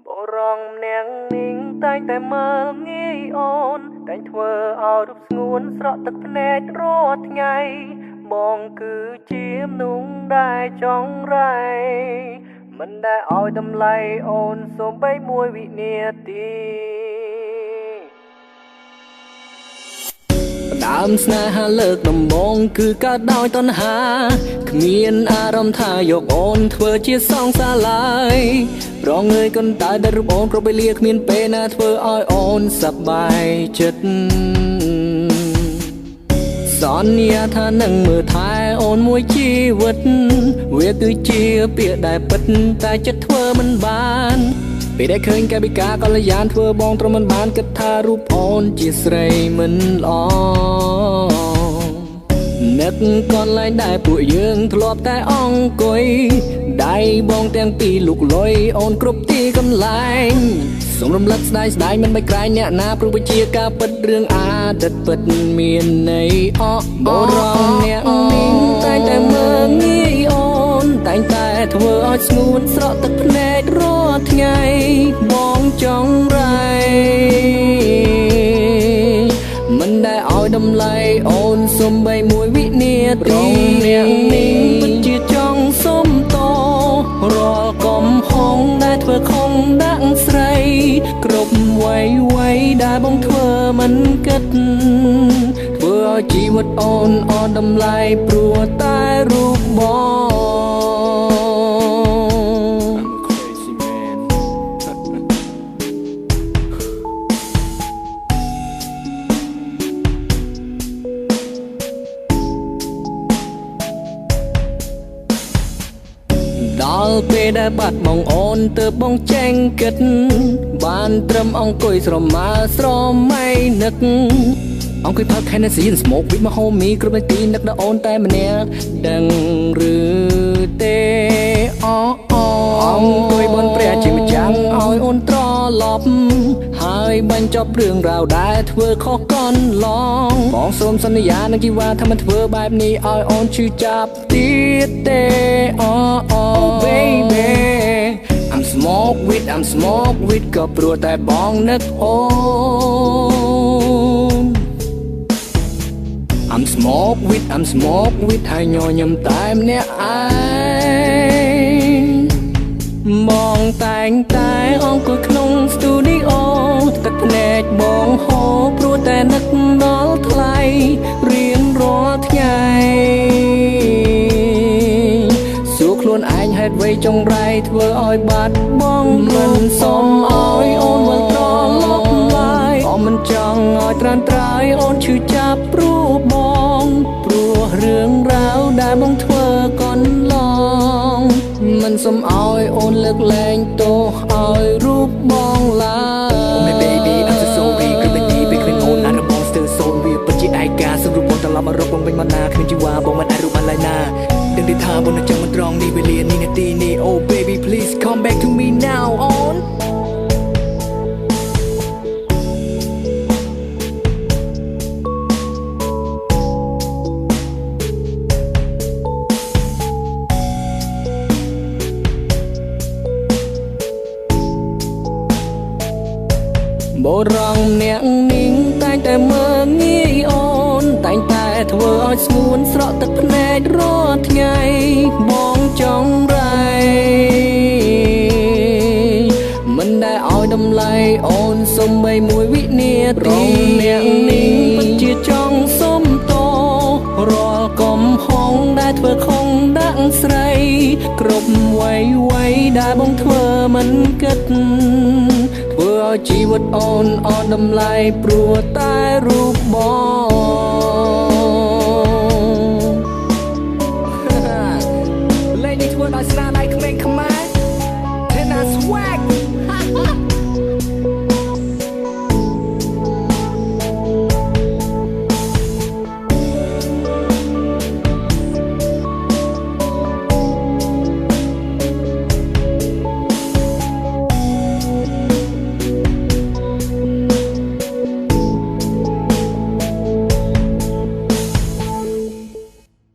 บรองแนงนิ่งតែងតែមើលងាយអូនតែងធ្វើឲ្យរូបស្ងួនស្រក់ទឹកភ្នែករាល់ថ្ងៃបងគឺជាមនុស្សដែលចង់រៃមិនដែលឲ្យតម្លៃអូនសូម្បីមួយវិនាទីដើមស្នេហាលើកដំបូងគឺកើតដោយតណ្ហាគ្មានអារម្មណ៍ថាយកអូនធ្វើជាសងសាឡើយប្រងើយកន្តើយដែលរូបអូនគ្រប់វេលាគ្មានពេលណាធ្វើឲ្យអូនសប្បាយចិត្តសន្យាថានឹងមើលថែអូនមួយជីវិតវាគឺជាពាក្យដែលពិតតែចិត្តធ្វើមិនបានពេលដែលឃើញកាយវិការកល្យានធ្វើបងទ្រាំមិនបានគិតថារូបអូនជាស្រីមិនល្អនឹកកន្លែងដែលពួកយើងធ្លាប់តែអង្គុយដៃបងទាំងពីរលុកលុយអូនគ្រប់ទីកន្លែងសូមរំលឹកស្ដាយស្ដាយមិនបាច់ក្រែងអ្នកណាព្រោះវាជាការពិតរឿងអតីតពិតមានន័យបរងអ្នកនេះតែងតែមើលងាយអូនតែងតែធ្វើឲ្យស្ងួនស្រក់ទឹកភ្នែករាល់ថ្ងៃបងចង់រៃមិនដែលឲ្យតម្លៃអូនសូម្បីមួយវិនាទីអ្នកនេះពិតជាចង់សុំតរាល់កំហុសដែលធ្វើខំដាក់ស្រីគ្រប់វ័យដែលបងធ្វើមិនគិតធ្វើឲ្យជីវិតអូនអត់តម្លៃព្រោះតែរូបបងដល់ពេលដែលបាត់បងអូនទើបបងចេញគិតបានត្រឹមអង្គុយស្រមើស្រមៃនឹកអង្គុយផឹក Hennessy and smoke with my homie គ្រប់នាទីនឹកដល់អូនតែម្នាក់ដឹងឬទេអង្គុយបនព្រះជាម្ចាំងឲ្យអូនត្រឡប់ហើយបញ្ចប់រឿងរ៉ាវដែលធ្វើខុសកន្លងបងសូមសន្យានឹងជីវ៉ាថាមិនធ្វើបែបនេះឲ្យអូនឈឺចាប់ទៀតទេ baby I'm smoke with ក៏ព្រោះតែបងនឹកអូន I'm smoke with ហើយញញឹមតែម្នាក់ឯងបងតែងតែអង្គុយក្នុងស្ទូឌីអូទឹកភ្នែកបងហូរព្រោះតែនឹកដល់ថ្លៃរៀងរាល់ថ្ងៃសួរខ្លួនឯងហេតុអ្វីចង់រៃធ្វើឲ្យបាត់បងមិនសុំឲ្យអូនវិលត្រឡប់ឡើយក៏មិនចង់ឲ្យត្រានត្រើយអូនឈឺចាប់ព្រោះបងព្រោះរឿងរ៉ាវដែលបងធ្វើកន្លងមិនសុំឲ្យអូនលើកលែងទោសឲ្យរូបបងឡើយ Oh my baby I'm so sorry គ្រប់នាទីពេលគ្មានអូនណារបស់ still so វាពិតជាឯកាសូមរូបបងត្រឡប់មករកបងវិញមកណាគ្មានជីវ៉ាបងមិនអាចរូបបានឡើយណាដឹងទេថាបងនៅចាំមិនត្រង់នេះវេលានេះនាទីនេះ Oh baby please come back to me now onបរងអ្នកនេះតែងតែមើលងាយអូនតែងតែធ្វើឲ្យស្ងួនស្រក់ទឹកភ្នែករាល់ថ្ងៃបងចង់រៃមិនដែលឲ្យតម្លៃអូនសូម្បីមួយវិនាទីអ្នកនេះពិតជាចង់សុំតរាល់កំហុសដែលធ្វើខំដាក់ស្រីគ្រប់វ័យដែលបងធ្វើមិនគិតធ្វើឲ្យជីវិតអូនអត់តម្លៃព្រោះតែរូបបង